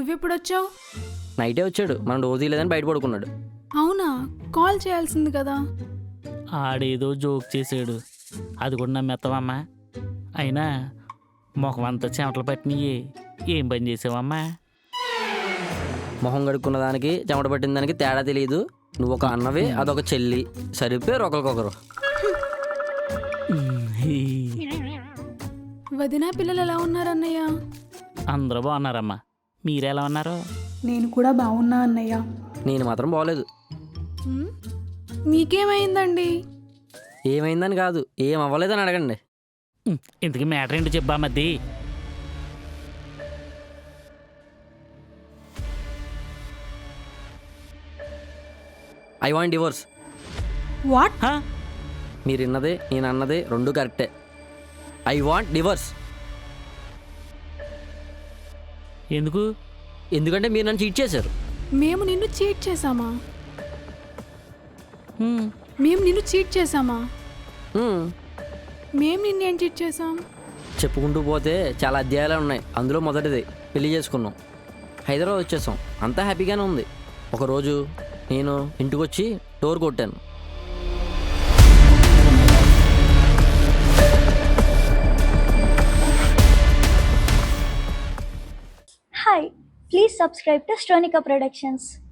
నువ్వెప్పుడొచ్చావు? నైటే వచ్చాడు, మనం రోజు లేదని బయట పడుకున్నాడు. అవునా? కాల్ చేయాల్సింది కదా. ఆడేదో జోక్ చేసాడు, అది కూడా నమ్మేస్తావమ్మా? అయినా మొహం అంతా చెమటలు పట్టినయే, ఏం పని చేసావమ్మా? మొహం కడుక్కున్న దానికి చెమట పట్టిన దానికి తేడా తెలియదు. నువ్వు ఒక అన్నవి, అదొక చెల్లి, సరిపోయారు ఒకరికొకరు. వదిన పిల్లలు ఎలా ఉన్నారన్నయ్య? అందరూ బాగున్నారమ్మా, మీరెలా ఉన్నారు? నేను కూడా బాగున్నా అన్నయ్య. నేను మాత్రం బాగోలేదు. మీకేమైందండి? ఏమైందని కాదు, ఏం అవ్వలేదని అడగండి. ఇంతకీ మ్యాటర్ ఏంటో చెప్పా మధ్య? I want divorce. వాట్? మీరు విన్నదే నేను అన్నదే రెండు కరెక్టే. I want divorce. ఎందుకు? ఎందుకంటే మీరు నన్ను చీట్ చేశారు. మేము నిన్ను చీట్ చేశామా? మేము నిన్ను చీట్ చేశామా? మేము నిన్నేం చీట్ చేశాం? చెప్పుకుంటూ పోతే చాలా అధ్యాయాలు ఉన్నాయి. అందులో మొదటిది పెళ్లి చేసుకున్నాం, హైదరాబాద్ వచ్చేసాం, అంతా హ్యాపీగానే ఉంది. ఒకరోజు నేను ఇంటికి వచ్చి డోర్ కొట్టాను. Hi, please subscribe to Stronica Productions.